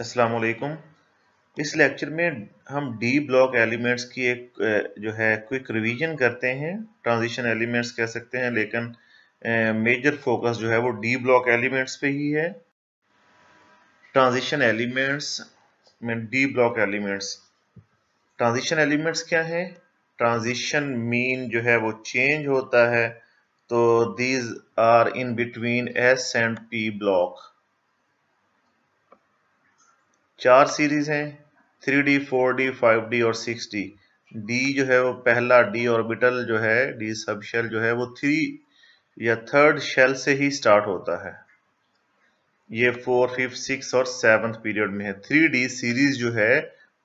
अस्सलाम वालेकुम। इस लेक्चर में हम डी ब्लॉक एलिमेंट्स की एक जो है क्विक रिवीजन करते हैं। ट्रांजिशन एलिमेंट्स कह सकते हैं, लेकिन मेजर फोकस जो है वो डी ब्लॉक एलिमेंट्स पे ही है। ट्रांजिशन एलिमेंट्स में D block elements, transition elements क्या है? ट्रांजिशन मीन जो है वो चेंज होता है, तो these are in between s and p block. 4 series हैं, 3D, 4D, 5D और 6D। डी जो है वो पहला डी ऑर्बिटल जो है, डी सब शेल जो है वो 3 या थर्ड शेल से ही स्टार्ट होता है। ये 4, 5, 6 और 7th पीरियड में है। 3D सीरीज जो है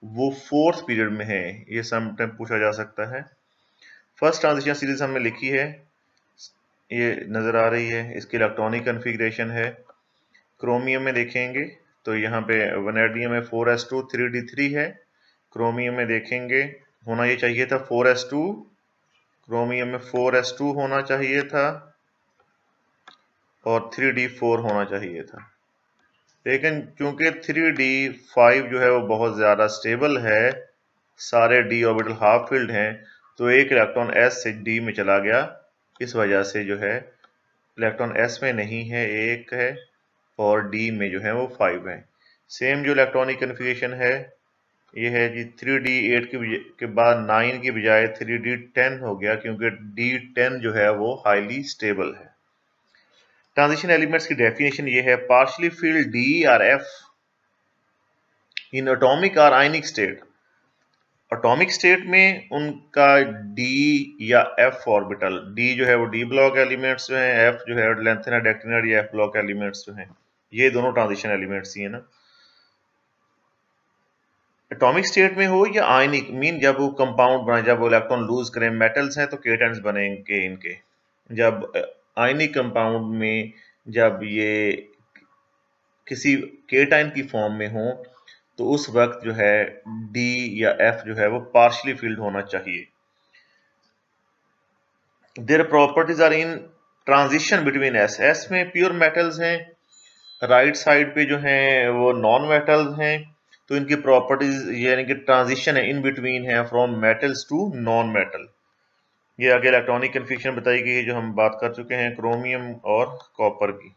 वो 4th पीरियड में है। ये समटाइम पूछा जा सकता है। फर्स्ट ट्रांजिशन सीरीज हमने लिखी है, ये नजर आ रही है। इसकी इलेक्ट्रॉनिक कन्फिग्रेशन है। क्रोमियम में देखेंगे तो यहाँ पे वनेडियम में 4s2 3d3 है। क्रोमियम में देखेंगे होना ये चाहिए था 4s2, क्रोमियम में 4s2 होना चाहिए था और 3d4 होना चाहिए था। लेकिन क्योंकि 3d5 जो है वो बहुत ज़्यादा स्टेबल है, सारे d ऑर्बिटल हाफ फिल्ड हैं, तो एक इलेक्ट्रॉन s से d में चला गया। इस वजह से जो है इलेक्ट्रॉन s में नहीं है, एक है, और d में जो है वो 5 है। सेम जो इलेक्ट्रॉनिक कन्फिग्रेशन है ये है जी 3d8 के बाद 9 की बजाय 3d10 हो गया, क्योंकि d10 जो है वो हाईली स्टेबल है। ट्रांजिशन एलिमेंट्स की डेफिनेशन ये है, पार्शियली फिल्ड d और f इन एटॉमिक और आयनिक स्टेट। एटॉमिक स्टेट में उनका d या f ऑर्बिटल, d जो है वो d ब्लॉक एलिमेंट्स जो है, f जो है लैंथेनाइड एक्टिनाइड या f ब्लॉक एलिमेंट्स जो हैं, ये दोनों ट्रांजिशन एलिमेंट्स ही है ना। एटॉमिक स्टेट में हो या आयनिक, मीन जब वो कंपाउंड बने, जब वो इलेक्ट्रॉन लूज करें, मेटल्स हैं तो केटायंस बनेंगे इनके। जब आयनिक कंपाउंड में जब ये किसी केटायन की फॉर्म में हो, तो उस वक्त जो है डी या एफ जो है वो पार्शियली फिल्ड होना चाहिए। Their properties are in transition between s. S में प्योर मेटल्स हैं, राइट साइड पे जो हैं वो नॉन मेटल्स हैं, तो इनकी प्रॉपर्टीज यानी कि ट्रांजिशन है इन बिटवीन है from metals to non metal. ये आगे इलेक्ट्रॉनिक कन्फिग्रेशन बताई गई है जो हम बात कर चुके हैं क्रोमियम और कॉपर की।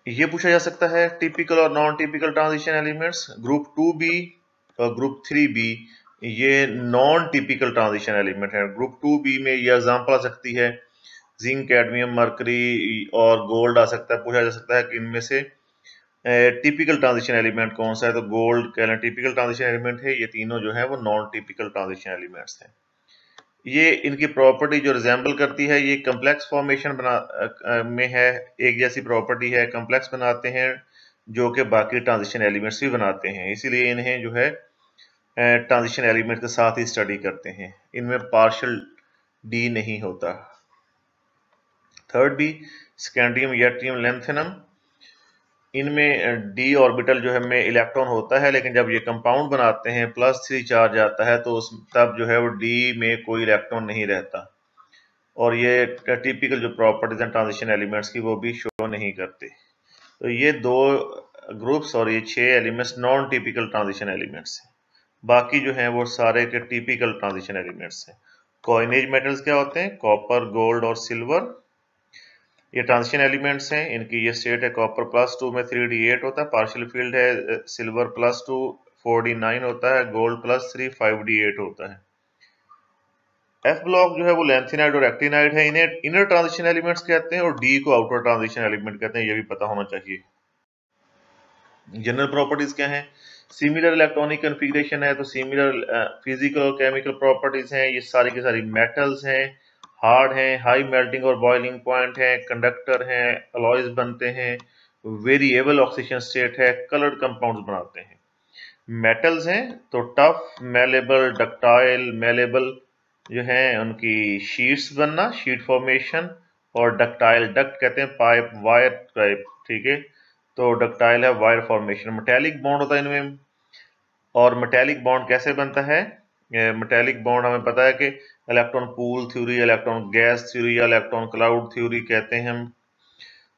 ये पूछा जा सकता है टिपिकल और non typical transition elements. Group 2b और ग्रुप 3b ये नॉन टिपिकल ट्रांजिशन एलिमेंट है। ग्रुप 2b में ये एग्जांपल आ सकती है जिंक, कैडमियम, मरकरी और गोल्ड आ सकता है। पूछा जा सकता है कि इनमें से टिपिकल ट्रांजिशन एलिमेंट कौन सा है, तो गोल्ड कहना टिपिकल ट्रांजिशन एलिमेंट है। ये तीनों जो है वो नॉन टिपिकल ट्रांजिशन एलिमेंट्स हैं। ये इनकी प्रॉपर्टी जो रिजेंबल करती है, ये कम्प्लेक्स फॉर्मेशन में है, एक जैसी प्रॉपर्टी है, कम्प्लेक्स बनाते हैं जो कि बाकी ट्रांजिशन एलिमेंट्स भी बनाते हैं, इसीलिए इन्हें जो है ट्रांजिशन एलिमेंट के साथ ही स्टडी करते हैं। इनमें पार्शियल डी नहीं होता। Third B scandium, yttrium, lanthanum, इनमें डी ऑर्बिटल जो है में इलेक्ट्रॉन होता है, लेकिन जब ये कंपाउंड बनाते हैं +3 चार्ज आता है तो तब जो है वो डी में कोई इलेक्ट्रॉन नहीं रहता, और ये टिपिकल जो प्रॉपर्टीज हैं ट्रांजिशन एलिमेंट्स की वो भी शो नहीं करते। तो ये दो ग्रुप्स और ये 6 elements non typical transition elements हैं। बाकी जो हैं वो सारे के टिपिकल ट्रांजिशन एलिमेंट्स हैं। कॉइनेज मेटल्स क्या होते हैं? कॉपर, गोल्ड और सिल्वर। ये ट्रांजिशन एलिमेंट्स हैं, इनकी ये स्टेट है कॉपर +2 में 3d8 होता है, पार्शियल फील्ड है सिल्वर +2 4d9 होता है, गोल्ड +3 5d8 होता है। एफ ब्लॉक जो है वो लैंथेनाइड और एक्टिनाइड है, इन्हें इनर ट्रांजिशन एलिमेंट्स कहते हैं, और डी को आउटर ट्रांजिशन एलिमेंट कहते हैं, ये भी पता होना चाहिए। जनरल प्रॉपर्टीज क्या है? सिमिलर इलेक्ट्रॉनिक कन्फिग्रेशन है, तो सिमिलर फिजिकल और केमिकल प्रॉपर्टीज हैं। ये सारी की सारी मेटल्स हैं, हार्ड हैं, हाई मेल्टिंग और बॉइलिंग पॉइंट है, कंडक्टर हैं, अलॉयज बनते हैं, वेरिएबल ऑक्सीजन स्टेट है, कलर्ड कंपाउंड्स बनाते हैं। मेटल्स हैं तो टफ, मेलेबल, डक्टाइल, मेलेबल जो है उनकी शीट्स बनना, शीट फॉर्मेशन, और डक्टाइल, डक्ट कहते हैं पाइप, वायर टाइप, ठीक है, तो डक्टाइल है वायर फॉर्मेशन। मेटेलिक बॉन्ड होता है इनमें, और मेटेलिक बॉन्ड कैसे बनता है? मेटेलिक बॉन्ड हमें पता है कि electron pool theory, electron gas theory या इलेक्ट्रॉन क्लाउड थ्योरी कहते हैं हम।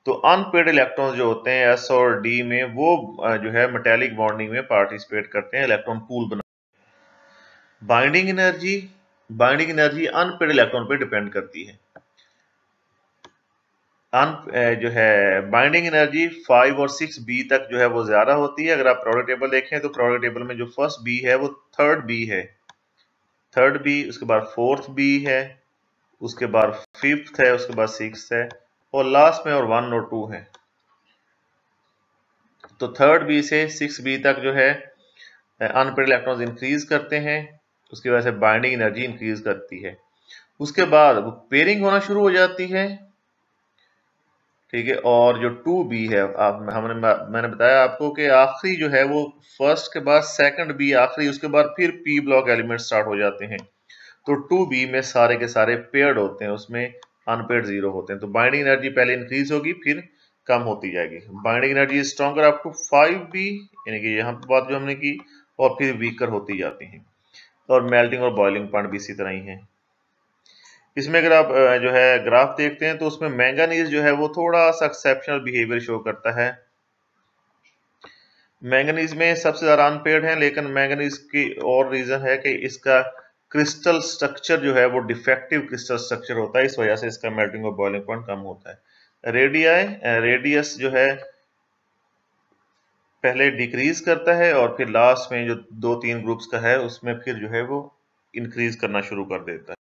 तो अनपेड इलेक्ट्रॉन जो होते हैं S और D में, वो जो है मेटेलिक बॉन्डिंग में पार्टिसिपेट करते हैं, इलेक्ट्रॉन पूल बना। बाइंडिंग एनर्जी अनपेड इलेक्ट्रॉन पे डिपेंड करती है। जो है बाइंडिंग एनर्जी 5 और 6B तक जो है वो ज्यादा होती है। अगर आप प्रोडक्ट टेबल देखें तो प्रोडक्ट टेबल में जो फर्स्ट B है वो थर्ड B है, उसके बाद फोर्थ B है, उसके बाद फिफ्थ है, उसके बाद सिक्स्थ है, और लास्ट में और 1 और 2 है। तो थर्ड B से 6B तक जो है अनपेड इलेक्ट्रॉन्स इंक्रीज करते हैं, उसकी वजह से बाइंडिंग एनर्जी इंक्रीज करती है। उसके बाद पेयरिंग होना शुरू हो जाती है, ठीक है। और जो 2B है, मैंने बताया आपको कि आखिरी जो है वो फर्स्ट के बाद सेकंड B आखिरी, उसके बाद फिर P ब्लॉक एलिमेंट स्टार्ट हो जाते हैं। तो 2B में सारे के सारे पेयर्ड होते हैं, उसमें अनपेड 0 होते हैं। तो बाइंडिंग एनर्जी पहले इंक्रीज होगी, फिर कम होती जाएगी। Binding energy stronger up to 5B, यानी कि यहाँ पर बात जो हमने की, और फिर वीकर होती जाती है। और मेल्टिंग और बॉइलिंग पॉइंट भी इसी तरह ही है। इसमें अगर आप जो है ग्राफ देखते हैं तो उसमें मैंगनीज जो है वो थोड़ा सा एक्सेप्शनल बिहेवियर शो करता है। मैंगनीज में सबसे ज्यादा अनपेड है, लेकिन मैंगनीज की और रीजन है कि इसका क्रिस्टल स्ट्रक्चर जो है वो डिफेक्टिव क्रिस्टल स्ट्रक्चर होता है, इस वजह से इसका मेल्टिंग और बॉइलिंग पॉइंट कम होता है। रेडियस जो है पहले डिक्रीज करता है और फिर लास्ट में जो 2-3 ग्रुप्स का है उसमें फिर जो है वो इंक्रीज करना शुरू कर देता है।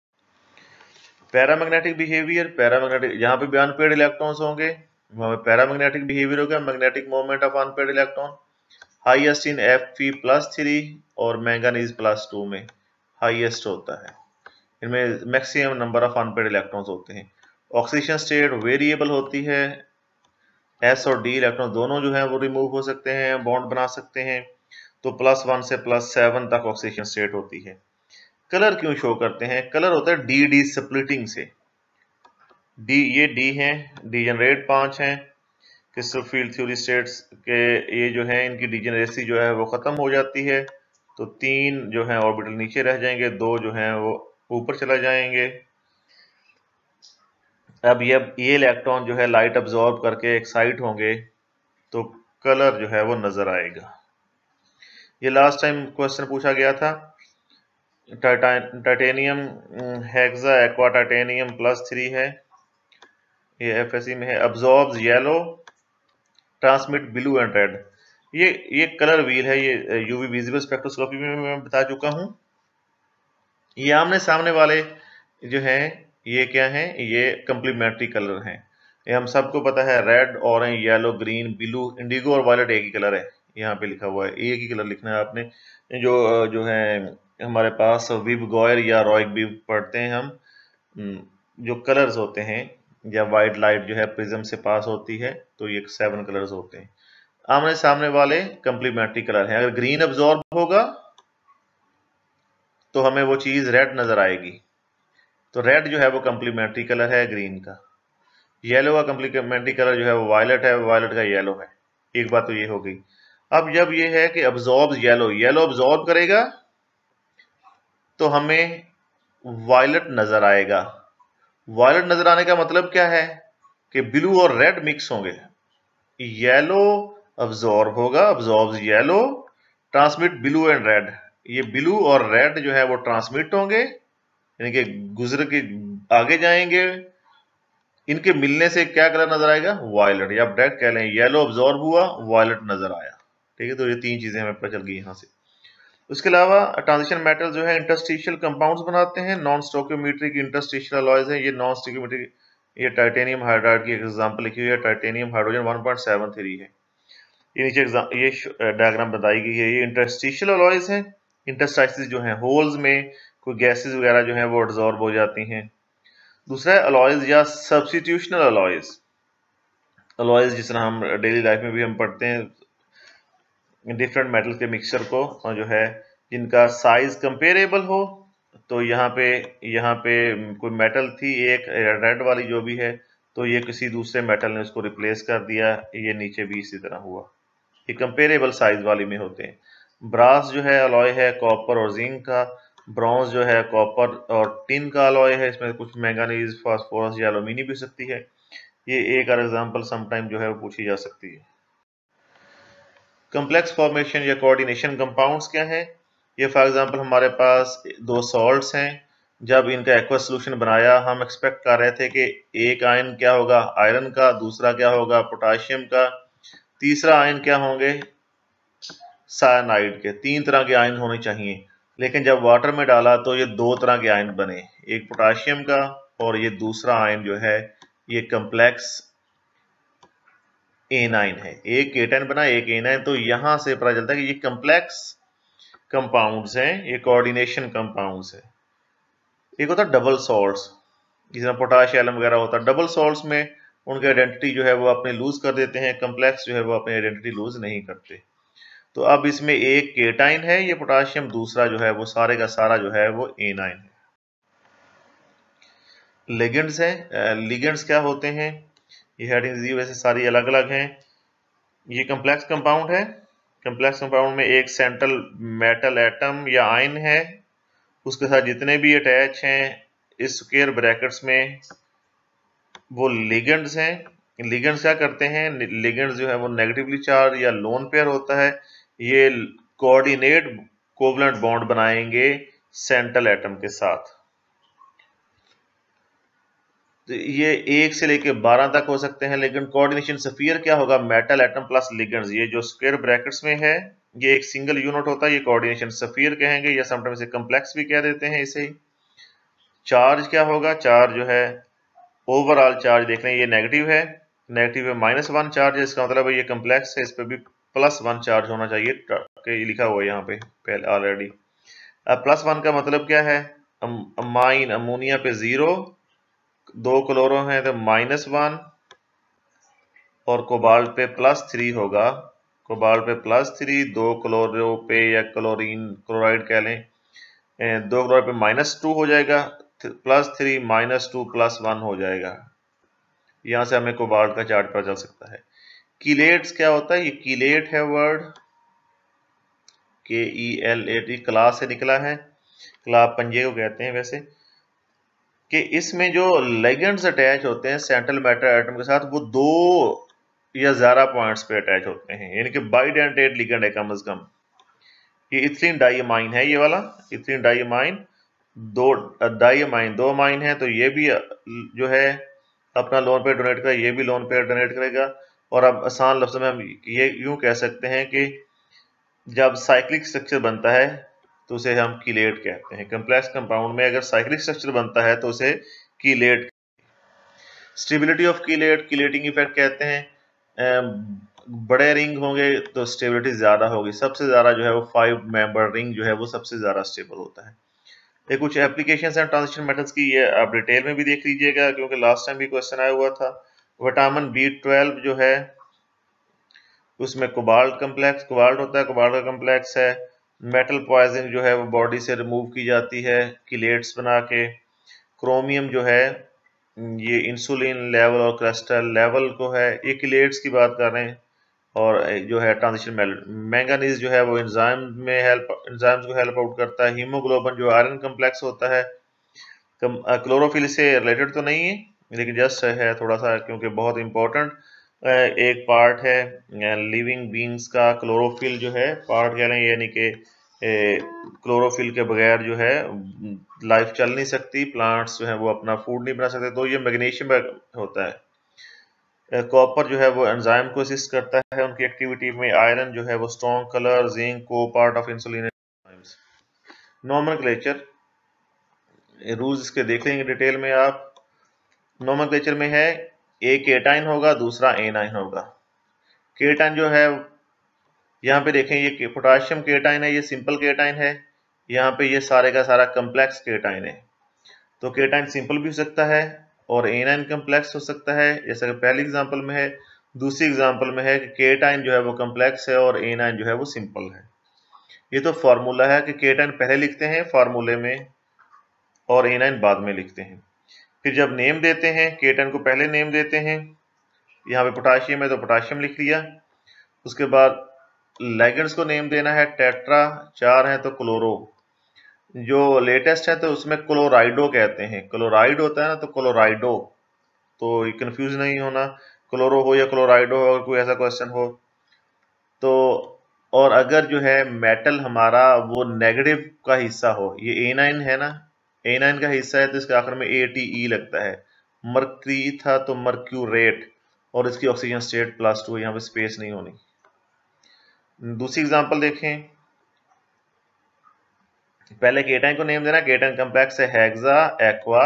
पैरामैग्नेटिक बिहेवियर, यहाँ पे भी अनपेड इलेक्ट्रॉन्स होंगे, वहां पे पैरामैग्नेटिक बिहेवियर होगा, magnetic moment of unpaired electron highest in Fe+3 और मैंगनीज +2 में हाईएस्ट होता है। इनमें maximum number of unpaired electrons होते हैं। ऑक्सीडेशन स्टेट वेरिएबल होती है, S और D इलेक्ट्रॉन दोनों जो है वो रिमूव हो सकते हैं, बॉन्ड बना सकते हैं। तो +1 से +7 तक ऑक्सीडेशन स्टेट होती है। कलर क्यों शो करते हैं? कलर होता है डी स्प्लिटिंग से। ये D है, डीजेनरेट 5 हैं, क्रिस्टल फील्ड थ्योरी स्टेट्स के ये जो है इनकी डिजेनरेसी जो है वो खत्म हो जाती है। तो 3 जो है ऑर्बिटल नीचे रह जाएंगे, 2 जो है वो ऊपर चला जाएंगे। अब ये इलेक्ट्रॉन जो है लाइट अब्जॉर्ब करके एक्साइट होंगे, तो कलर जो है वो नजर आएगा। ये लास्ट टाइम क्वेश्चन पूछा गया था, टाइटेनियम हेक्सा एक्वा टाइटेनियम +3 है, ये FSE में है। Absorbs yellow, transmit blue and red. ये कलर व्हील है, ये यूवी विजिबल स्पेक्ट्रोस्कोपी में मैं बता चुका हूं। ये आमने सामने वाले जो हैं ये क्या हैं? ये कंप्लीमेंट्री कलर हैं। ये हम सबको पता है, red, orange, yellow, green, blue, Indigo और वायलेट एक ही कलर है। यहाँ पे लिखा हुआ है, एक ही कलर लिखना है आपने। जो है हमारे पास विब गॉयर या रॉय विब पढ़ते हैं हम, जो कलर्स होते हैं, या वाइट लाइट जो है प्रिज्म से पास होती है, तो ये 7 कलर्स होते हैं। आमने सामने वाले कंप्लीमेंट्री कलर हैं। अगर ग्रीन अब्जॉर्ब होगा तो हमें वो चीज रेड नजर आएगी, तो रेड जो है वो कंप्लीमेंट्री कलर है ग्रीन का। येलो का कंप्लीमेंट्री कलर जो है वो वायलेट है, वायलेट का येलो है। एक बात तो ये हो गई। अब जब ये है कि अब्जॉर्ब येलो अब्जॉर्ब करेगा तो हमें वायलेट नजर आएगा। वायलेट नजर आने का मतलब क्या है कि ब्लू और रेड मिक्स होंगे। येलो अब्जॉर्ब होगा, absorb yellow, transmit blue and red. ये ब्लू और रेड जो है वो ट्रांसमिट होंगे, यानी कि गुजर के आगे जाएंगे। इनके मिलने से क्या कलर नजर आएगा? वायलेट, या आप डायरेक्ट कह लें येलो अब्जॉर्ब हुआ, वायलेट नजर आया। ठीक है, तो ये 3 चीजें हमें पता चल गई यहाँ से। उसके अलावा ट्रांजिशन मेटल जो है इंटरस्टिशियल कंपाउंड्स बनाते हैं। नॉन स्टोकियोमेट्रिक इंटरस्टिशियल अलॉयज हैं। ये नॉन स्टोकियोमेट्रिक, ये टाइटेनियम हाइड्राइड की एग्जांपल लिखी हुई है, टाइटेनियम हाइड्रोजन 1.73 है। ये नीचे ये डायग्राम बताई गई है। ये इंटरस्टिशियल अलॉयज हैं। इंटरस्टाइसिस जो है होल्स में कोई गैसेस वगैरह जो है वो एब्जॉर्ब हो जाती हैं। दूसरा है अलॉयज या सब्स्टिट्यूशनल अलॉयज। अलॉयज जिस तरह हम डेली लाइफ में भी हम पढ़ते हैं, डिफरेंट मेटल के मिक्सचर को, और जो है जिनका साइज कंपेरेबल हो। तो यहाँ पे कोई मेटल थी एक रेड वाली जो भी है, तो ये किसी दूसरे मेटल ने उसको रिप्लेस कर दिया। ये नीचे भी इसी तरह हुआ। ये कंपेरेबल साइज वाली में होते हैं। ब्रास जो है अलॉय है कॉपर और जिंक का। ब्रॉन्ज जो है कॉपर और टिन का अलॉय है, इसमें कुछ मैंगनीज, फास्फोरस या एल्यूमिनियम भी हो सकती है। ये एक और एग्जांपल समटाइम जो है वो पूछी जा सकती है। कम्प्लेक्स फॉर्मेशन या कोऑर्डिनेशन कंपाउंड्स क्या है? ये फॉर एग्जांपल हमारे पास दो सॉल्ट्स हैं, जब इनका एक्वस सोल्यूशन बनाया हम एक्सपेक्ट कर रहे थे कि एक आयन क्या होगा आयरन का, दूसरा क्या होगा पोटाशियम का, तीसरा आयन क्या होंगे साइनाइड के। तीन तरह के आयन होने चाहिए, लेकिन जब वाटर में डाला तो ये दो तरह के आयन बने, एक पोटाशियम का और ये दूसरा आयन जो है ये कम्प्लेक्स एनाइन है। एक केटाइन बना एक एनाइन, तो यहां से पता चलता है कि ये कम्प्लेक्स कंपाउंड्स हैं, ये कोऑर्डिनेशन कंपाउंड्स है। एक होता है डबल सॉल्ट्स, जिसमें पोटाशियम वगैरह होता है। डबल सॉल्ट्स में उनकी आइडेंटिटी जो है वो अपने लूज कर देते हैं, कम्प्लेक्स जो है वो अपनी आइडेंटिटी लूज नहीं करते। तो अब इसमें एक केटाइन है ये पोटाशियम, दूसरा जो है वो सारे का सारा जो है वो एनाइन है। लिगेंड्स हैं, लिगेंड्स क्या होते हैं? ये हेडिंग दी वैसे सारी अलग अलग हैं। ये कम्प्लेक्स कंपाउंड है। कम्प्लेक्स कंपाउंड में एक सेंट्रल मेटल एटम या आयन है, उसके साथ जितने भी अटैच हैं इस स्क्वायर ब्रैकेट्स में वो लिगेंड्स हैं। लिगेंड्स क्या करते हैं? लिगेंड्स जो है वो नेगेटिवली चार्ज या लोन पेयर होता है, ये कोऑर्डिनेट कोवलेंट बॉन्ड बनाएंगे सेंट्रल एटम के साथ। तो ये 1 से लेके 12 तक हो सकते हैं। लेकिन कोऑर्डिनेशन स्फीयर क्या होगा? Metal atom plus ligands. ये जो स्क्वायर ब्रैकेट्स में है ये एक सिंगल यूनिट होता है, ये कोऑर्डिनेशन स्फीयर कहेंगे या समटाइम्स इसे कम्प्लेक्स भी कह देते हैं इसे। चार्ज क्या होगा? चार्ज जो है ओवरऑल चार्ज देख रहे हैं ये नेगेटिव है, नेगेटिव है -1 चार्ज है, इसका मतलब है ये कम्प्लेक्स है, इस पर भी +1 चार्ज होना चाहिए, ये लिखा हुआ है यहाँ पे पहले ऑलरेडी। अब +1 का मतलब क्या है? अमाइन अमोनिया पे 0, 2 क्लोरो हैं तो -1 और कोबाल्ट पे +3 होगा। कोबाल्ट पे +3, 2 क्लोरो पे या क्लोरीन क्लोराइड कह लें 2 क्लोराइड पे -2 हो जाएगा, +3 -2 +1 हो जाएगा। यहां से हमें कोबाल्ट का चार्ज पता चल सकता है। कीलेट्स क्या होता है? ये कीलेट है वर्ड, KELAT, क्लास से निकला है, क्लास पंजे को कहते हैं वैसे, कि इसमें जो लिगेंड्स अटैच होते हैं सेंट्रल मेटल एटम के साथ वो 2 या ज्यादा पॉइंट्स पे अटैच होते हैं, यानी कि बाइडेंटेट लिगेंड है कम से कम। ये इथिलीन डाइमाइन है, ये वाला इथिलीन डाइमाइन, दो डाइमाइन 2 अमाइन है, तो ये भी जो है अपना लोन पेयर डोनेट करेगा, ये भी लोन पेयर डोनेट करेगा। और अब आसान लफ्ज़ों में हम ये यूं कह सकते हैं कि जब साइक्लिक स्ट्रक्चर बनता है तो उसे हम कीलेट कहते हैं। कम्प्लेक्स कंपाउंड में अगर साइक्लिक स्ट्रक्चर बनता है तो उसे chelate. Stability of chelate, chelating effect कहते हैं। बड़े रिंग होंगे तो स्टेबिलिटी ज्यादा होगी, सबसे ज्यादा जो है वो 5 मेंबर रिंग जो है वो सबसे ज्यादा स्टेबल होता है। ये कुछ एप्लीकेशंस हैं ट्रांजिशन मेटल्स की, ये आप डिटेल में भी देख लीजिएगा क्योंकि लास्ट टाइम भी क्वेश्चन आया हुआ था। विटामिन B12 जो है उसमें कोबाल्ट कम्प्लेक्स, कोबाल्ट होता है, कोबाल्ट का कम्प्लेक्स है। मेटल पॉइजनिंग जो है वो बॉडी से रिमूव की जाती है कीलेट्स बना के। क्रोमियम जो है ये इंसुलिन लेवल और कोलेस्ट्रॉल लेवल को है, ये कीलेट्स की बात कर रहे हैं। और जो है ट्रांजिशन मेटल मैंगनीज जो है वो एंजाइम्स को हेल्प आउट करता है। हीमोग्लोबिन जो आयरन कम्प्लेक्स होता है। क्लोरोफिल से रिलेटेड तो नहीं है लेकिन जस्ट है थोड़ा सा, क्योंकि बहुत इंपॉर्टेंट एक पार्ट है लिविंग बींग्स का। क्लोरोफिल जो है पार्ट कह रहे हैं, यानी कि क्लोरोफिल के बगैर जो है लाइफ चल नहीं सकती, प्लांट्स जो है वो अपना फूड नहीं बना सकते, तो ये मैग्नीशियम होता है। कॉपर जो है वो एंजाइम को असिस्ट करता है उनकी एक्टिविटी में। आयरन जो है वो स्ट्रॉन्ग कलर, जिंक को part of insulin. Nomenclature rules इसके देख लेंगे डिटेल में आप। नोमेनक्लेचर में है एक केटाइन होगा, दूसरा एनाइन होगा। केटाइन जो है यहाँ पे देखें ये पोटाशियम केटाइन है, ये सिंपल केटाइन है। यहाँ पे ये सारे का सारा कम्प्लेक्स केटाइन है। तो केटाइन सिंपल भी हो सकता है और एनाइन कम्प्लेक्स हो सकता है, जैसा कि पहली एग्जांपल में है। दूसरी एग्जांपल में है कि केटाइन जो है वो कम्प्लेक्स है और एनाइन जो है वो सिंपल है। ये तो फॉर्मूला है कि केटाइन पहले लिखते हैं फार्मूले में और एनाइन बाद में लिखते हैं। फिर जब नेम देते हैं केटाइन को पहले नेम देते हैं, यहाँ पे पोटाशियम है तो पोटाशियम लिख लिया। उसके बाद लिगेंड्स को नेम देना है, टेट्रा 4 है तो क्लोरो। जो लेटेस्ट है तो उसमें क्लोराइडो कहते हैं, क्लोराइड होता है ना तो क्लोराइडो। तो कंफ्यूज नहीं होना, क्लोरो हो या क्लोराइड हो, अगर कोई ऐसा क्वेश्चन हो तो। और अगर जो है मेटल हमारा वो नेगेटिव का हिस्सा हो, ये A9 है ना, A9 का हिस्सा है तो इसके आखिर में ATE लगता है। मर्क्यूरी था तो मर्क्यूरेट, और इसकी ऑक्सीजन स्टेट +2, यहाँ पे स्पेस नहीं होनी। दूसरी एग्जांपल देखें, पहले केटाइन को नेम देना, केटाइन कॉम्प्लेक्स है हेक्सा एक्वा,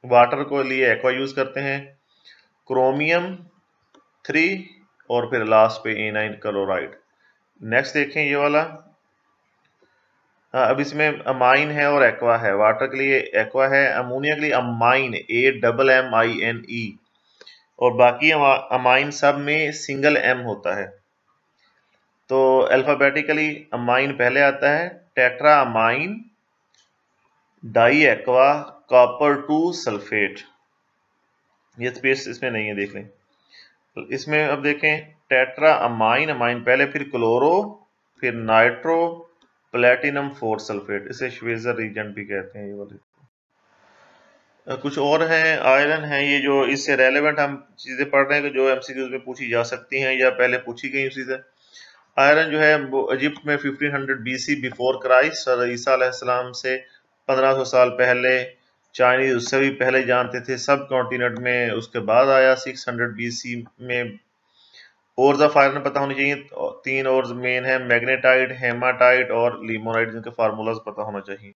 वाटर को लिए एक्वा यूज करते हैं, क्रोमियम 3 और फिर लास्ट पे A9 क्लोराइड। नेक्स्ट देखें ये वाला, अब इसमें अमाइन है और एक्वा है, वाटर के लिए एक्वा है, अमोनिया के लिए अमाइन AMMINE, और बाकी अमाइन सब में सिंगल M होता है। तो अल्फाबेटिकली अमाइन पहले आता है, tetra ammine di aqua copper 2 sulphate, ये स्पेस इसमें नहीं है, देख लें। इसमें अब देखें टेट्रा अमाइन, अमाइन पहले, फिर क्लोरो, फिर नाइट्रो, प्लेटिनम 4 सल्फेट, इसे श्वेजर रीजेंट भी कहते हैं ये वाले। कुछ और हैं, आयरन है, ये जो इससे रेलेवेंट हम चीजें पढ़ रहे हैं कि जो एमसीक्यूज में पूछी जा सकती हैं या पहले पूछी गई उसी से। आयरन जो है वो इजिप्ट में 1500 BC बिफोर क्राइस्ट, ईसा अलैहिस्सलाम से 1500 साल पहले, चाइनीज उससे भी पहले जानते थे, सब कॉन्टिनेंट में उसके बाद आया 600 BC में। ओर्स ऑफ आयरन पता होनी चाहिए, 3 ओर्स मेन है, मैग्नेटाइट, हेमाटाइट और लिमोनाइट, जिनके फार्मूलाज पता होना चाहिए।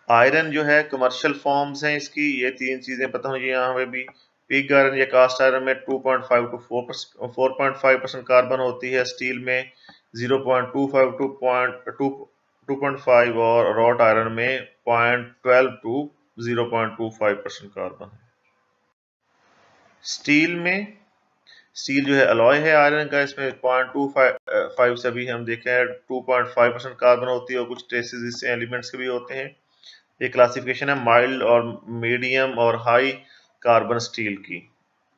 आयरन जो है कमर्शियल फॉर्म्स हैं इसकी, ये 3 चीजें पता होनी चाहिए यहाँ पे भी। पिग आयरन या कास्ट आयरन में 2.5 to 4.5% कार्बन होती है, स्टील में 0.25 to 2.5 और रॉट आयरन में 0.12 to 0.25% कार्बन है। स्टील में, स्टील जो है अलॉय है आयरन का, इसमें 0.25 से भी हम देखें 2.5% कार्बन होती है, और कुछ ट्रेसेस इससे एलिमेंट्स के भी होते हैं। ये क्लासिफिकेशन है माइल्ड और मीडियम और हाई कार्बन स्टील की,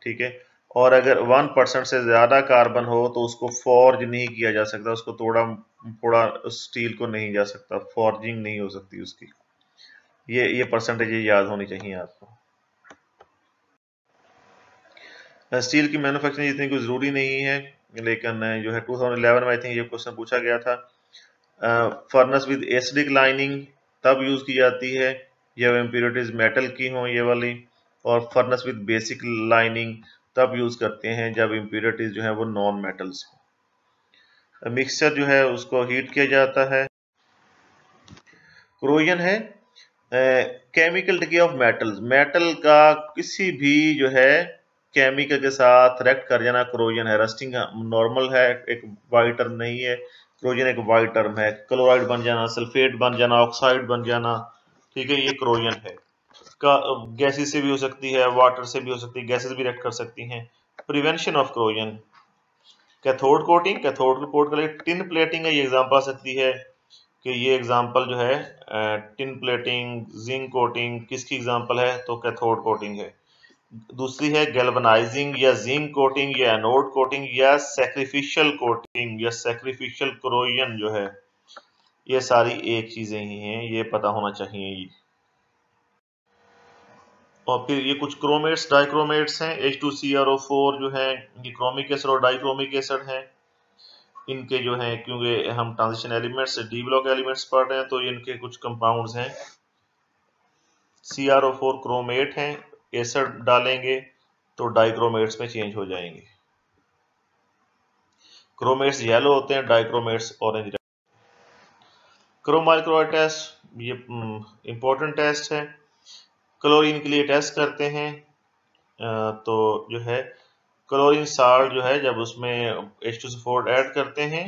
ठीक है। और अगर 1% से ज्यादा कार्बन हो तो उसको फॉर्ज नहीं किया जा सकता, उसको थोड़ा स्टील को नहीं जा सकता, फॉर्जिंग नहीं हो सकती उसकी। ये परसेंटेज याद होनी चाहिए आपको। स्टील की मैन्युफैक्चरिंग इतनी कोई ज़रूरी नहीं है, लेकिन जो है 2011 में आई थिंक ये क्वेश्चन पूछा गया था। फर्नेस विद एसिडिक लाइनिंग तब यूज़ की जाती है जब इम्प्योरिटीज मेटल की हों ये वाली, और फर्नेस विद बेसिक लाइनिंग तब यूज़ करते हैं जब इम्प्योरिटीज जो है वो नॉन मेटल्स हो। मिक्सचर जो है उसको हीट किया जाता है। क्रोजन है chemical decay of metals, metal का किसी भी जो है केमिकल के साथ रिएक्ट कर जाना क्रोजन है। रस्टिंग नॉर्मल है, एक वाइट टर्म नहीं है, क्रोजन एक वाइट टर्म है। क्लोराइड बन जाना, सल्फेट बन जाना, ऑक्साइड बन जाना, ठीक है, ये क्रोजन है। गैसेस से भी हो सकती है, वाटर से भी हो सकती है, गैसेस भी रिएक्ट कर सकती हैं। Prevention of corrosion, cathode coating, cathode coat के लिए टिन प्लेटिंग है, ये एग्जांपल आ सकती है कि ये एग्जांपल जो है टिन प्लेटिंग, जिंक कोटिंग किसकी एग्जांपल है, तो कैथोड कोटिंग है। दूसरी है गैल्वनाइजिंग या जिंक कोटिंग या एनोड कोटिंग या सैक्रिफिशियल कोटिंग या सैक्रिफिशियल क्रोजन जो है, ये सारी एक चीजें ही हैं, ये पता होना चाहिए ये। और फिर ये कुछ क्रोमेट्स, डाइक्रोमेट्स हैं, H2CrO4 जो है ये क्रोमिक एसिड और डाइक्रोमिक एसिड है। इनके जो है, क्योंकि हम transition elements D block elements पढ़ रहे हैं, तो इनके कुछ कंपाउंड्स हैं। CrO4 क्रोमेट हैं, एसिड डालेंगे तो डाइक्रोमेट्स में चेंज हो जाएंगे। क्रोमेट्स येलो होते हैं, dichromates orange. Chromyl chloride test, ये इंपॉर्टेंट टेस्ट है, क्लोरीन के लिए टेस्ट करते हैं। तो जो है क्लोरीन साल्ट जो है जब उसमें H2SO4 ऐड करते हैं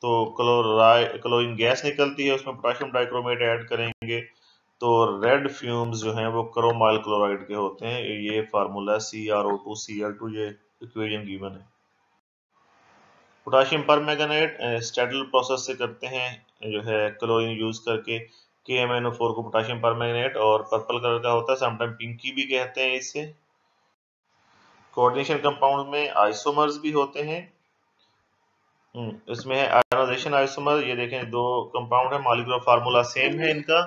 तो क्लोरीन गैस निकलती है, उसमें पोटेशियम डाइक्रोमेट ऐड करेंगे तो रेड फ्यूम्स जो हैं वो क्रोमाइल क्लोराइड के होते हैं। ये फार्मूला CrO2Cl2, ये इक्वेशन गिवन है। पोटेशियम परमैंगनेट स्टैडल प्रोसेस से करते हैं जो है क्लोरीन यूज करके, KMnO4 को पोटेशियम परमैंगनेट, और पर्पल कलर का होता है, समटाइम पिंकी भी कहते हैं इसे। कोऑर्डिनेशन कंपाउंड में आइसोमर्स भी होते हैं, इसमें है आयोनाइजेशन आइसोमर, ये देखें दो कंपाउंड है, मॉलिक्यूलर फार्मूला सेम है इनका,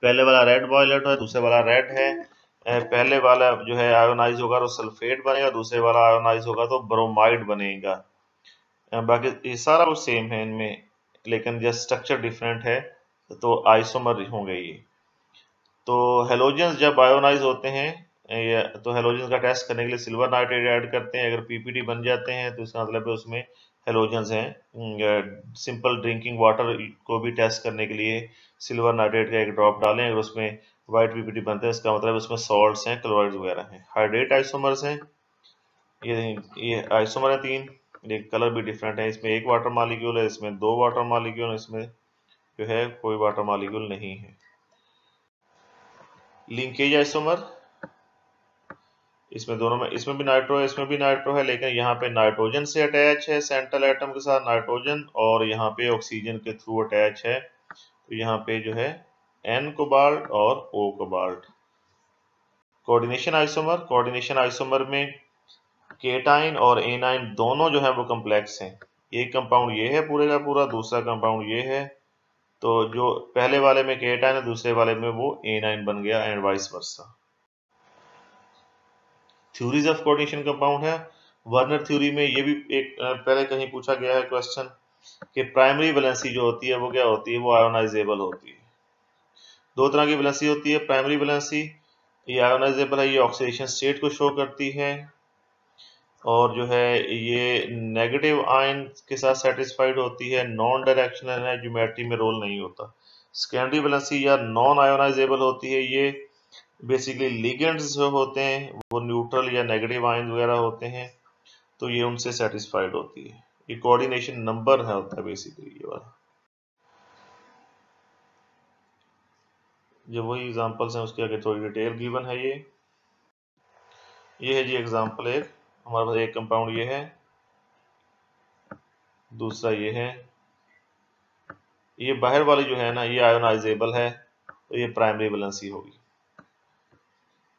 पहले वाला रेड वायलेट है, दूसरे वाला रेड है। पहले वाला जो है आयोनाइज होगा तो सल्फेट बनेगा, दूसरे वाला आयोनाइज होगा तो ब्रोमाइड बनेगा। बाकी ये सारा कुछ सेम है इनमें, लेकिन जस्ट स्ट्रक्चर डिफरेंट है, तो आइसोमर होंगे ये। तो हेलोजेंस जब आयोनाइज होते हैं तो हेलोजेंस का टेस्ट करने के लिए सिल्वर नाइट्रेट ऐड करते हैं। अगर पीपीटी बन जाते हैं तो इसका मतलब है उसमें हेलोजेंस हैं। सिंपल ड्रिंकिंग वाटर को भी टेस्ट करने के लिए सिल्वर नाइट्रेट का एक ड्रॉप डालें, अगर उसमें वाइट पीपीटी बनते हैं इसका मतलब उसमें सॉल्ट्स हैं, क्लोराइड वगैरह हैं। हाइड्रेट आइसोमर्स हैं, ये आइसोमर है 3, एक कलर भी डिफरेंट है, इसमें एक वाटर मॉलिक्यूल है, इसमें 2 वाटर मॉलिक्यूल, इसमें जो है कोई वाटर मॉलिक्यूल नहीं है। लिंकेज आइसोमर, इसमें दोनों में, इसमें भी नाइट्रो है, इसमें भी नाइट्रो है, लेकिन यहाँ पे नाइट्रोजन से अटैच है, सेंट्रल एटम के साथ नाइट्रोजन, और यहाँ पे ऑक्सीजन के थ्रू अटैच है। तो यहाँ पे जो है N कोबाल्ट और O cobalt. Coordination isomer, coordination isomer में केटाइन और एनाइन दोनों जो है वो कम्प्लेक्स हैं। एक कंपाउंड ये है पूरे का पूरा, दूसरा कंपाउंड ये है, तो जो पहले वाले में केटाइन है दूसरे वाले में वो एनाइन बन गया, and vice versa. Theories of coordination compound है। वर्नर थ्योरी में ये भी एक पहले कहीं पूछा गया है क्वेश्चन कि प्राइमरी वैलेंसी जो होती है वो क्या होती है, वो आयोनाइजेबल होती है। 2 तरह की वैलेंसी होती है। प्राइमरी वैलेंसी ये आयोनाइजेबल है, ये ऑक्सीडेशन स्टेट को शो करती है, और जो है ये नेगेटिव आयन के साथ सेटिस्फाइड होती है, नॉन डायरेक्शनल है, ज्योमेट्री में रोल नहीं होता। सेकेंडरी वैलेंसी या नॉन आयोनाइजेबल होती है, ये बेसिकली लिगेंड्स जो होते हैं वो न्यूट्रल या नेगेटिव आयन वगैरह होते हैं, तो ये उनसे सेटिस्फाइड होती है। ये कोऑर्डिनेशन नंबर है होता है बेसिकली ये वाला। जो वही एग्जांपल्स हैं उसके आगे थोड़ी डिटेल गिवन है। ये है जी एग्जांपल एक, हमारे पास एक कंपाउंड ये है, दूसरा ये है, ये बाहर वाली जो है ना ये आयोनाइजेबल है, तो ये प्राइमरी वैलेंसी होगी।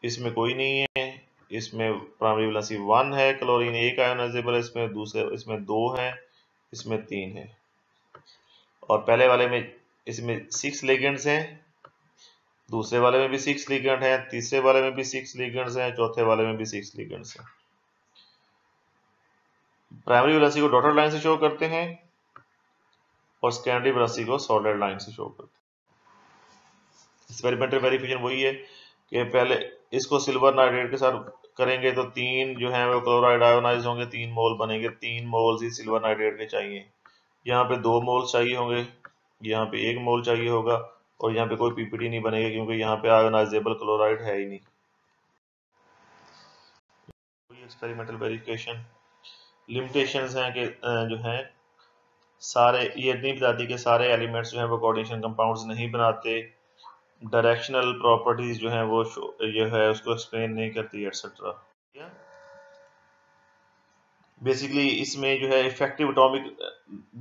इसमें कोई नहीं है, इसमें प्राइमरी वैलेंसी 1 है, क्लोरीन 1 आयोनाइजेबल है, इसमें दूसरे इसमें 2 है, इसमें 3 है, और पहले वाले में इसमें 6 लिगेंड्स हैं, दूसरे वाले में भी 6 लिगेंड हैं, तीसरे वाले में भी 6 लिगेंड्स हैं, चौथे वाले में भी 6 लिगेंड्स हैं। प्राइमरी वैलेंसी को डॉटेड लाइन से शो करते हैं और सेकेंडरी वैलेंसी को सॉलिड लाइन से शो करते हैं। एक्सपेरिमेंटल वेरिफिकेशन वही है कि पहले इसको सिल्वर नाइट्रेट के साथ करेंगे तो 3 जो है वो क्लोराइड आयोनाइज होंगे, 3 मोल बनेंगे, 3 मोल्स ही सिल्वर नाइट्रेट के चाहिए। यहाँ पे 2 मोल्स चाहिए होंगे, यहाँ पे 1 मोल चाहिए होगा, और यहाँ पे कोई पीपीटी नहीं बनेगी क्योंकि यहाँ पे आयोनाइजेबल क्लोराइड है ही नहीं। एक्सपेरिमेंटल वेरिफिकेशन लिमिटेशंस हैं कि जो है सारे ये नहीं बताती कि सारे एलिमेंट्स जो हैं वो कोऑर्डिनेशन कंपाउंड्स नहीं बनाते, डायरेक्शनल प्रॉपर्टीज जो हैं वो ये है उसको एक्सप्लेन नहीं करती, एटसेट्रा। बेसिकली इसमें जो है इफेक्टिव एटॉमिक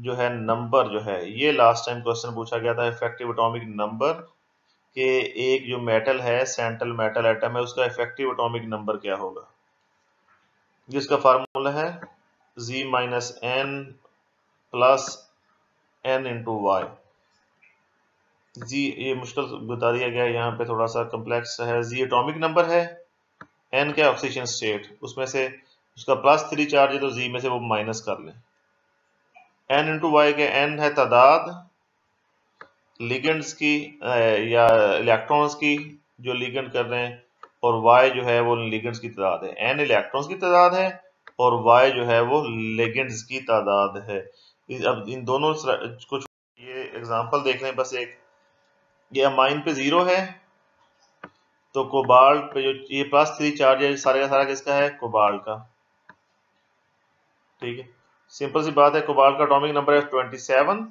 जो है नंबर जो है, ये लास्ट टाइम क्वेश्चन पूछा गया था, इफेक्टिव एटॉमिक नंबर के एक जो मेटल है सेंट्रल मेटल एटम है उसका इफेक्टिव एटॉमिक नंबर क्या होगा, जिसका फार्मूला है Z-n plus n into Y. जी ये मुश्किल बता दिया गया है, यहाँ पे थोड़ा सा कम्प्लेक्स है। जी एटॉमिक नंबर है, n क्या ऑक्सीजन स्टेट, उसमें से उसका +3 चार्ज है तो जी में से वो माइनस कर लें। n इंटू वाई के n है तादाद लिगेंड्स की या इलेक्ट्रॉन्स की जो लिगेंड कर रहे हैं, और y जो है वो लिगेंड्स की तादाद है। n इलेक्ट्रॉन्स की तादाद है और y जो है वो लिगेंड्स की तादाद है। अब इन दोनों कुछ ये एग्जांपल देख लें बस एक, ये अमाइन पे 0 है तो कोबाल्ट पे जो ये +3 चार्ज है सारे का सारा किसका है, कोबाल्ट का। ठीक है, सिंपल सी बात है, कोबाल्ट का एटॉमिक नंबर है 27,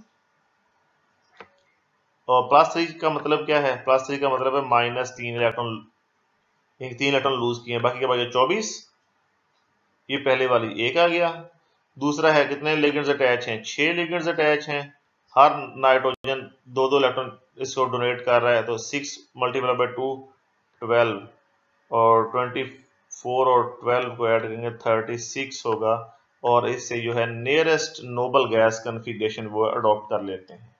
और +3 का मतलब क्या है, +3 का मतलब है -3 इलेक्ट्रॉन, 3 इलेक्ट्रॉन लूज किए, बाकी के बाद 24, ये पहले वाली एक आ गया। दूसरा है कितने लिगेंड्स अटैच हैं, 6 लिगेंड्स अटैच हैं, हर नाइट्रोजन 2-2 इलेक्ट्रॉन इसको डोनेट कर रहा है, तो 6 × 2 12, और 24 और 12 को ऐड करेंगे 36 होगा, और इससे जो है नियरेस्ट नोबल गैस कन्फिगरेशन वो अडॉप्ट कर लेते हैं।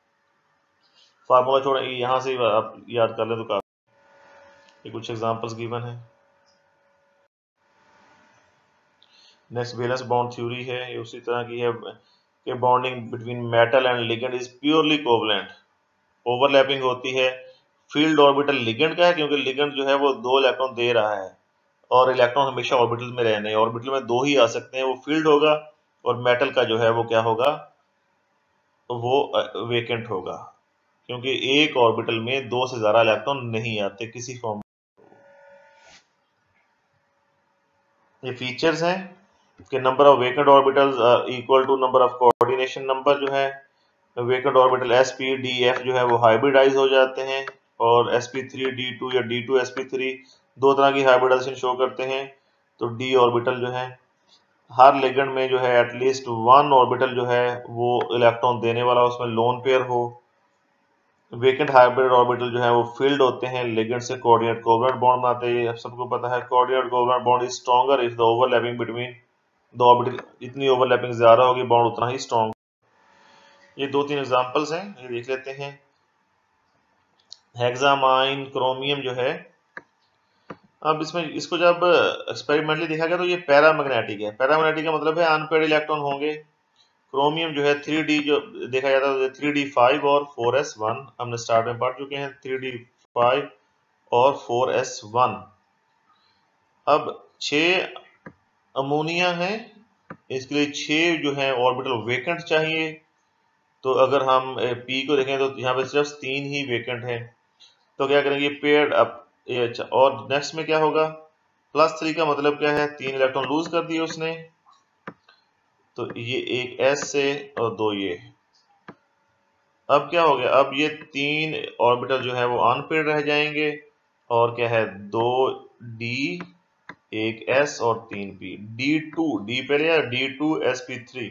फार्मूला छोड़ यहाँ से आप याद कर लें तो काफी। ये कुछ एग्जांपल्स गिवन है। नेक्स्ट वैलेंस बॉन्ड थ्योरी है, ये उसी तरह की है कि bonding between metal and ligand is purely covalent. Overlapping होती है फील्ड ऑर्बिटल लिगेंड का है, क्योंकि लिगेंड जो है वो 2 इलेक्ट्रॉन दे रहा है और इलेक्ट्रॉन हमेशा ऑर्बिटल में रहने, ऑर्बिटल में 2 ही आ सकते हैं, वो फील्ड होगा, और मेटल का जो है वो क्या होगा, वो वेकेंट होगा, क्योंकि एक ऑर्बिटल में 2 से ज्यादा इलेक्ट्रॉन नहीं आते किसी फॉर्म। ये फीचर्स हैं कि number of vacant orbitals equal to number of coordination number, जो है वेकेंट ऑर्बिटल sp-df जो है वो हाइब्रिडाइज हो जाते हैं, और sp3d2 या d2 sp3 दो तरह की हाइब्रिडाइजेशन शो करते हैं। तो d ऑर्बिटल जो है हर लिगेंड में जो है एटलीस्ट 1 ऑर्बिटल जो है वो इलेक्ट्रॉन देने वाला उसमें लोन पेयर हो। वेकेंट हाइब्रिड ऑर्बिटल जो है वो फील्ड होते हैं, लिगेंड से कोऑर्डिनेट कोवलेंट बॉन्ड बनाते हैं। ये सबको पता है coordinate covalent bond is stronger if the overlapping between the orbital, जितनी ओवरलैपिंग ज्यादा होगी बॉन्ड उतना ही स्ट्रॉन्ग। ये 2-3 एग्जांपल्स हैं, ये देख लेते हैं। हेक्सामाइन क्रोमियम जो है, अब इसमें इसको जब एक्सपेरिमेंटली देखा गया तो ये पैरामैग्नेटिक है। पैरामैग्नेटिक का मतलब है अनपेयर्ड इलेक्ट्रॉन होंगे। क्रोमियम जो है 3d जो देखा जाता है 3d5 और 4s1, हमने स्टार्ट में पढ़ चुके हैं 3d5 और 4s1। अब 6 अमोनिया है, इसके लिए 6 जो है ऑर्बिटल वेकेंट चाहिए। तो अगर हम p को देखें तो यहाँ पे सिर्फ 3 ही वेकेंट है, तो क्या करेंगे पेयर्ड अप। और नेक्स्ट में क्या होगा, +3 का मतलब क्या है, 3 इलेक्ट्रॉन लूज कर दिए उसने, तो ये एक s से और 2 ये। अब क्या हो गया, अब ये 3 ऑर्बिटल जो है वो अनपेयर्ड रह जाएंगे, और क्या है 2d, एक s और 3p। d2 d पहले या d2 sp3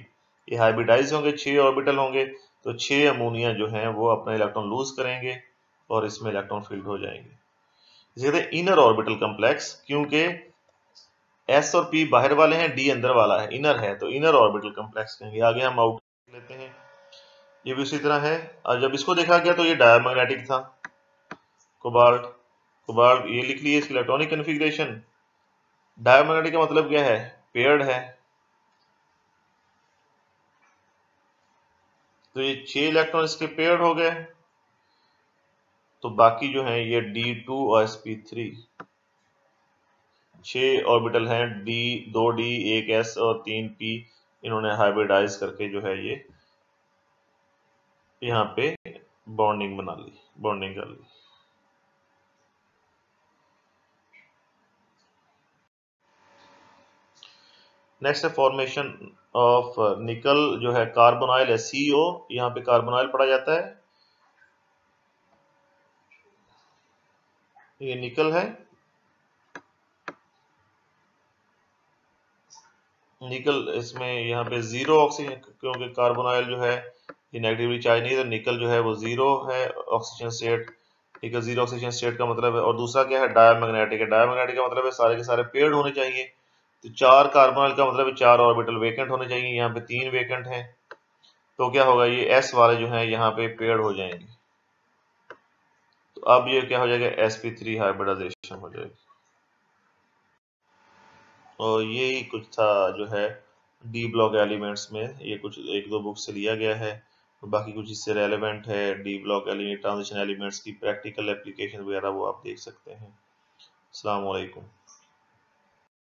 ये हाइब्रिडाइज होंगे, 6 ऑर्बिटल होंगे, तो 6 अमोनिया जो हैं वो अपना इलेक्ट्रॉन लूज करेंगे और इसमें इलेक्ट्रॉन फील्ड हो जाएंगे। इसे कहते हैं इनर ऑर्बिटल कम्प्लेक्स, क्योंकि s और p बाहर वाले हैं, d अंदर वाला है, इनर है, तो इनर ऑर्बिटल कम्प्लेक्स कहेंगे। आगे हम आउट लेते हैं, ये भी उसी तरह है। और जब इसको देखा गया तो ये डायमैग्नेटिक था, कोबाल्ट। कोबाल्ट ये लिख लिए इसकी इलेक्ट्रॉनिक कन्फिग्रेशन। डायमैग्नेटिक का मतलब क्या है, पेयर्ड है, तो ये 6 इलेक्ट्रॉन इसके पेयर्ड हो गए, तो बाकी जो है ये d2 और sp3, 6 ऑर्बिटल हैं, दो डी, एक s और 3 p, इन्होंने हाइब्रिडाइज करके जो है ये यहाँ पे बॉन्डिंग बना ली, बॉन्डिंग कर ली। नेक्स्ट है फॉर्मेशन ऑफ निकल, जो है कार्बोनाइल है CO, यहाँ पे कार्बोनाइल पढ़ा जाता है, ये निकल है। निकल इसमें यहाँ पे 0 ऑक्सीजन, क्योंकि कार्बोनाइल जो है ये नेगेटिवली चार्ज नहीं है, तो निकल जो है वो 0 है ऑक्सीजन स्टेट। निकल 0 ऑक्सीजन स्टेट का मतलब है। और दूसरा क्या है, डायमैग्नेटिक है। डायमैग्नेटिक का मतलब है सारे के सारे पेयर्ड होने चाहिए, तो 4 कार्बोनाइल का मतलब है 4 ऑर्बिटल वेकेंट होने चाहिए, यहाँ पे 3 वेकेंट हैं, तो क्या होगा, ये s वाले जो हैं यहाँ पे पेयर्ड हो जाएंगे, तो अब ये क्या हो जाएगा, sp3 हाइब्रिडाइजेशन हो जाएगी। और यही कुछ था जो है डी ब्लॉक एलिमेंट्स में, ये कुछ 1-2 बुक से लिया गया है, तो बाकी कुछ इससे रेलेवेंट है D block element, transition elements की प्रैक्टिकल एप्लीकेशन वगैरह वो आप देख सकते हैं। अस्सलाम वालेकुम।